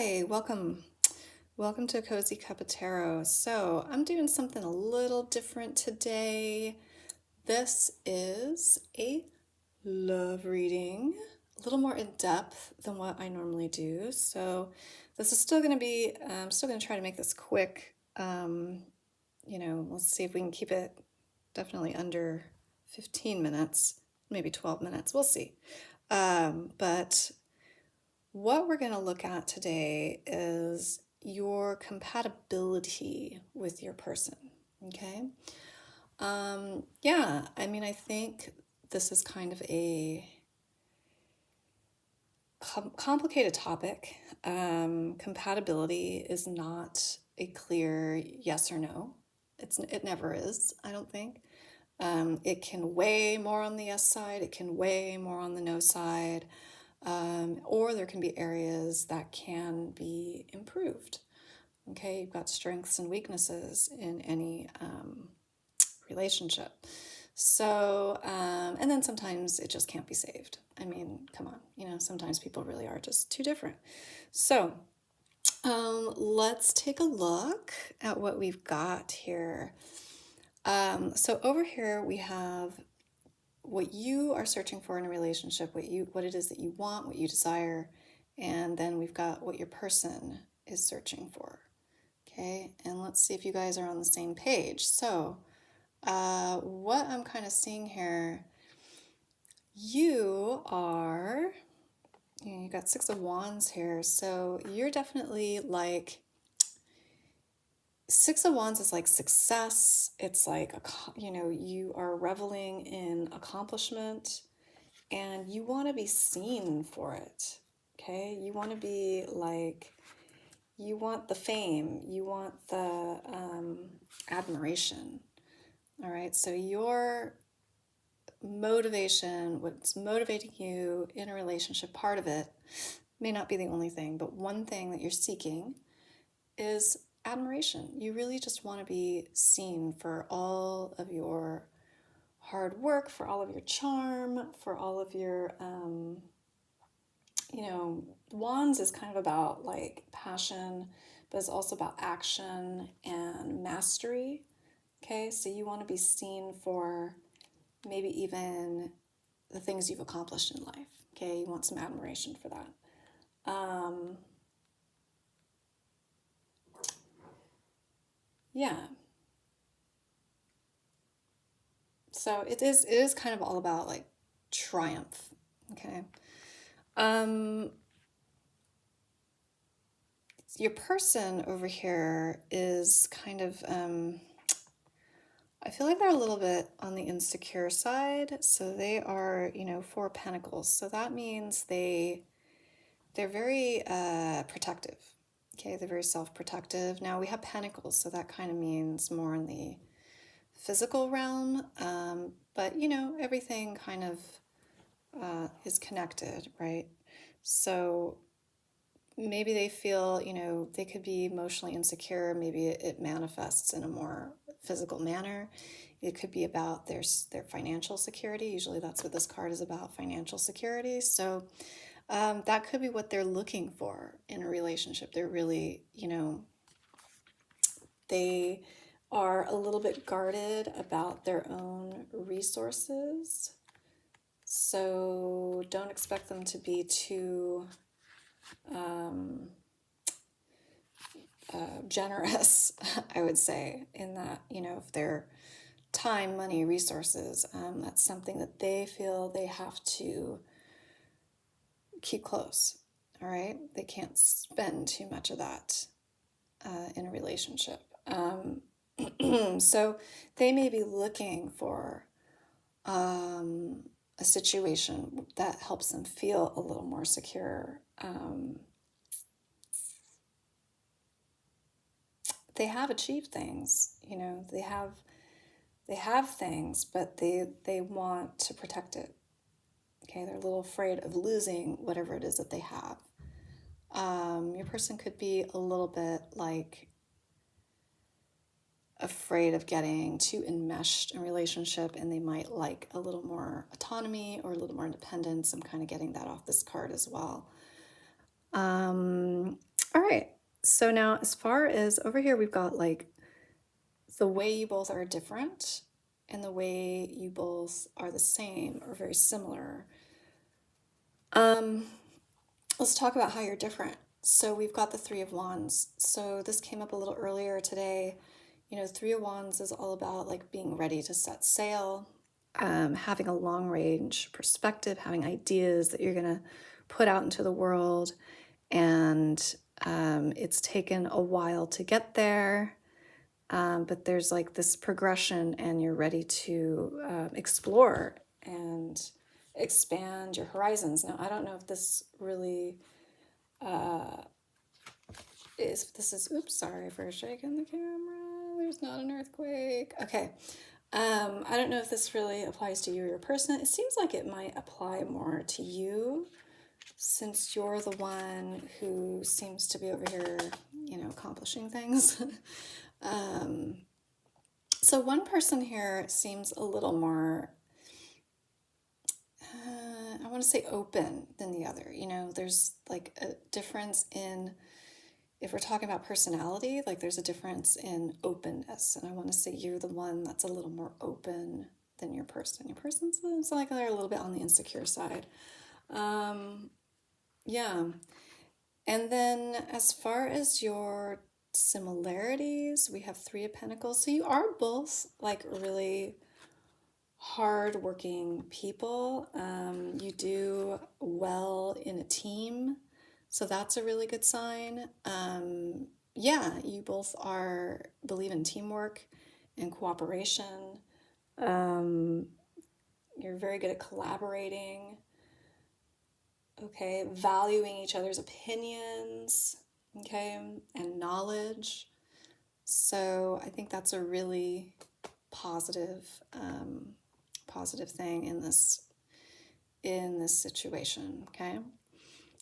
Hi, welcome. Welcome to Cozy Cup of Tarot. So, I'm doing something a little different today. This is a love reading, a little more in depth than what I normally do. So, this is still going to be, I'm still going to try to make this quick. Let's see if we can keep it definitely under 15 minutes, maybe 12 minutes. We'll see. But what we're going to look at today is your compatibility with your person. Okay. Yeah, I mean, I think this is kind of a complicated topic. Compatibility is not a clear yes or no. It never is, I don't think. It can weigh more on the yes side, it can weigh more on the no side. Or there can be areas that can be improved. Okay, you've got strengths and weaknesses in any relationship. So, and then sometimes it just can't be saved. I mean, come on, sometimes people really are just too different. So, let's take a look at what we've got here. So over here we have what you are searching for in a relationship, what it is that you want, what you desire, and then we've got what your person is searching for. Okay, and let's see if you guys are on the same page. So, what I'm kind of seeing here, you got Six of Wands here, so you're definitely like, Six of Wands is like success. It's like, you are reveling in accomplishment and you want to be seen for it. Okay, you want to be like, you want the fame, you want the admiration. All right, so your motivation, what's motivating you in a relationship, part of it may not be the only thing, but one thing that you're seeking is admiration. You really just want to be seen for all of your hard work, for all of your charm, for all of your wands is kind of about like passion, but it's also about action and mastery. Okay, so you want to be seen for maybe even the things you've accomplished in life. Okay, you want some admiration for that. Yeah. So it is kind of all about like triumph. Okay. Your person over here is kind of, I feel like they're a little bit on the insecure side. So they are, Four of Pentacles. So that means they're very protective. Okay, they're very self-protective. Now we have Pentacles, so that kind of means more in the physical realm. But everything kind of is connected, right? So maybe they feel, they could be emotionally insecure. Maybe it manifests in a more physical manner. It could be about their financial security. Usually that's what this card is about, financial security. So that could be what they're looking for in a relationship. They're really, they are a little bit guarded about their own resources. So don't expect them to be too generous, I would say, in that, if they're time, money, resources, that's something that they feel they have to keep close. All right, they can't spend too much of that in a relationship. So they may be looking for a situation that helps them feel a little more secure. They have achieved things, they have things, but they want to protect it. Okay, they're a little afraid of losing whatever it is that they have. Your person could be a little bit like afraid of getting too enmeshed in a relationship, and they might like a little more autonomy or a little more independence. I'm kind of getting that off this card as well. All right. So now, as far as over here, we've got like the way you both are different and the way you both are the same or very similar. Let's talk about how you're different. So we've got the Three of Wands. So this came up a little earlier today. You know, Three of Wands is all about like being ready to set sail, having a long range perspective, having ideas that you're going to put out into the world. And it's taken a while to get there. But there's like this progression, and you're ready to explore and expand your horizons. Now, I don't know if this really oops, sorry for shaking the camera. There's not an earthquake. Okay. I don't know if this really applies to you or your person. It seems like it might apply more to you since you're the one who seems to be over here, you know, accomplishing things. So one person here seems a little more, I want to say open than the other. You know, there's like a difference in, if we're talking about personality, like there's a difference in openness. And I want to say you're the one that's a little more open than your person. Your person's like they're a little bit on the insecure side. Yeah. And then as far as your similarities, we have Three of Pentacles. So you are both like really hardworking people. You do well in a team. So that's a really good sign. Yeah, you both believe in teamwork and cooperation. You're very good at collaborating. Okay, valuing each other's opinions, okay, and knowledge. So I think that's a really positive, positive thing in this situation. Okay,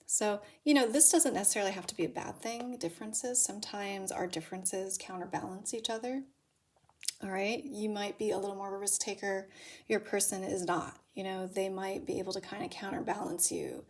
so you know this doesn't necessarily have to be a bad thing. Differences, sometimes our differences counterbalance each other. All right, you might be a little more of a risk taker. Your person is not. You know, they might be able to kind of counterbalance you,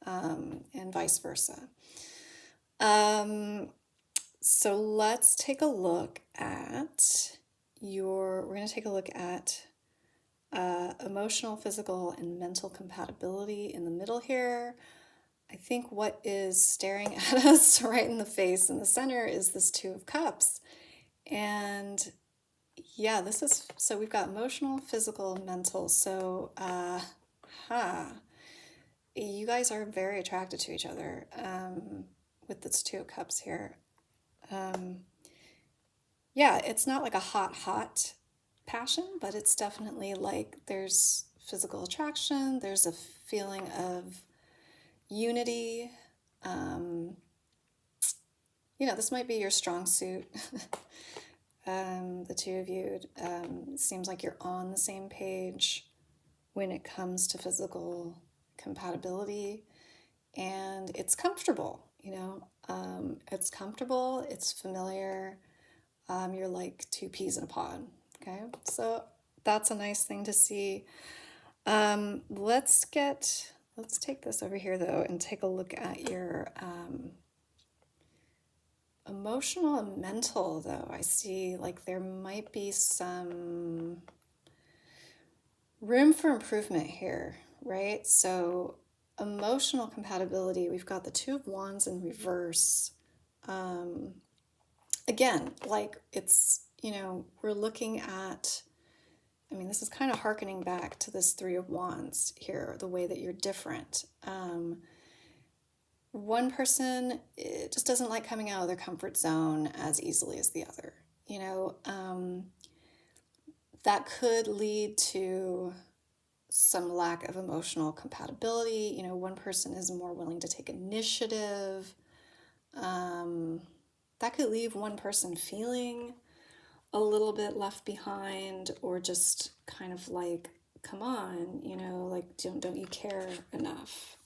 and vice versa. So let's take a look at we're going to take a look at emotional, physical, and mental compatibility in the middle here. I think what is staring at us right in the face in the center is this Two of Cups. And yeah, so we've got emotional, physical, mental. So, you guys are very attracted to each other with this Two of Cups here. Yeah, it's not like a hot passion, but it's definitely like there's physical attraction, there's a feeling of unity. You know, this might be your strong suit. The two of you, it seems like you're on the same page when it comes to physical compatibility, and it's comfortable, you know, it's comfortable, it's familiar. You're like two peas in a pod. Okay, so that's a nice thing to see. Let's take this over here though and take a look at your emotional and mental though. I see like there might be some room for improvement here, right? So emotional compatibility, we've got the Two of Wands in reverse. Again, like it's, you know, we're looking at, I mean, this is kind of hearkening back to this Three of Wands here, the way that you're different. One person just doesn't like coming out of their comfort zone as easily as the other. You know, that could lead to some lack of emotional compatibility. You know, one person is more willing to take initiative. That could leave one person feeling a little bit left behind, or just kind of like, come on, you know, like don't you care enough?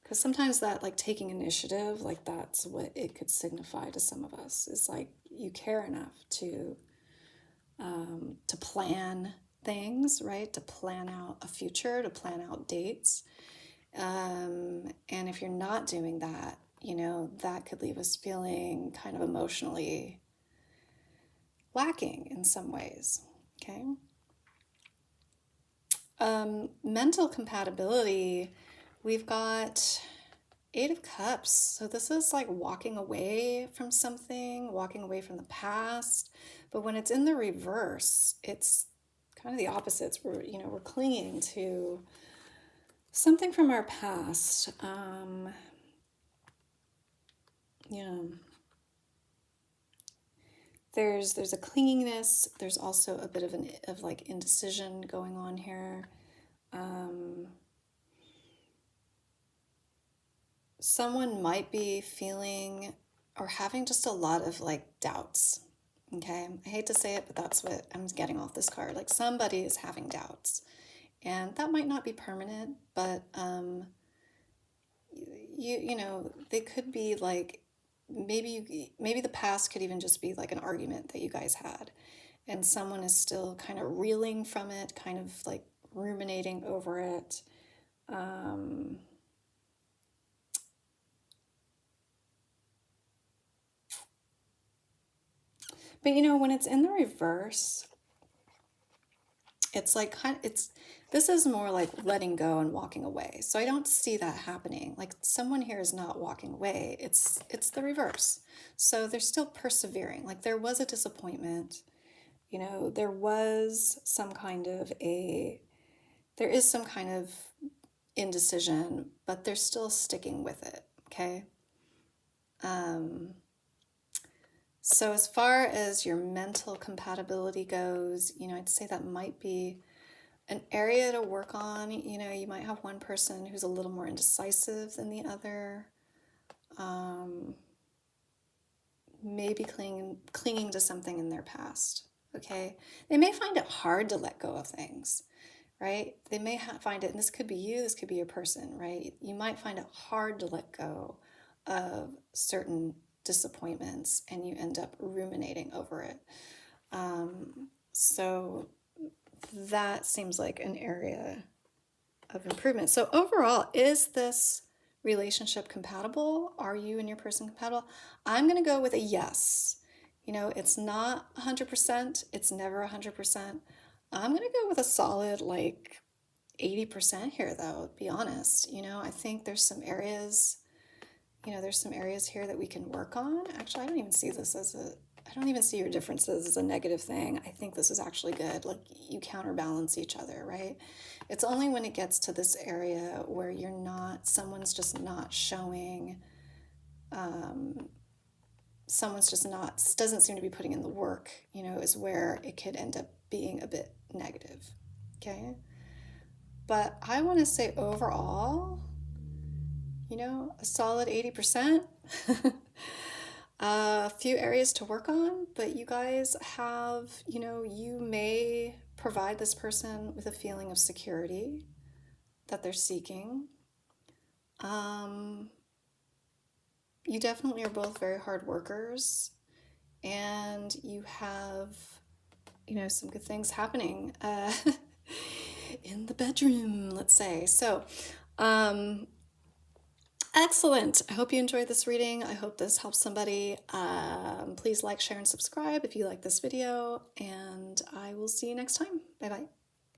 Because sometimes that like taking initiative, like that's what it could signify to some of us, is like you care enough to plan things, right? To plan out a future, to plan out dates. And if you're not doing that, that could leave us feeling kind of emotionally lacking in some ways. Okay. Mental compatibility, we've got Eight of Cups. So this is like walking away from something, walking away from the past. But when it's in the reverse, it's kind of the opposites. We're clinging to something from our past. There's a clinginess. There's also a bit of like indecision going on here. Someone might be feeling or having just a lot of like doubts. Okay, I hate to say it, but that's what I'm getting off this card. Like somebody is having doubts, and that might not be permanent, but they could be like maybe the past could even just be like an argument that you guys had, and someone is still kind of reeling from it, kind of like ruminating over it. But when it's in the reverse, it's like this is more like letting go and walking away. So I don't see that happening. Like someone here is not walking away. It's the reverse. So they're still persevering. Like there was a disappointment. There is some kind of indecision, but they're still sticking with it. Okay. So as far as your mental compatibility goes, I'd say that might be an area to work on. You might have one person who's a little more indecisive than the other. Maybe clinging to something in their past. Okay. They may find it hard to let go of things, right? They may find it, and this could be you, this could be your person, right? You might find it hard to let go of certain disappointments, and you end up ruminating over it. So that seems like an area of improvement. So overall, is this relationship compatible? Are you and your person compatible? I'm going to go with a yes. It's not 100%. It's never 100%. I'm going to go with a solid like 80% here, though, to be honest. I think there's some areas here that we can work on. Actually, I don't even see your differences as a negative thing. I think this is actually good. Like you counterbalance each other, right? It's only when it gets to this area where someone's just not showing, doesn't seem to be putting in the work, is where it could end up being a bit negative. Okay. But I want to say overall, a solid 80%. A few areas to work on, but you guys have, you may provide this person with a feeling of security that they're seeking. You definitely are both very hard workers, and you have, some good things happening in the bedroom, let's say. So, excellent. I hope you enjoyed this reading. I hope this helps somebody. Please like, share, and subscribe if you like this video, and I will see you next time. Bye-bye.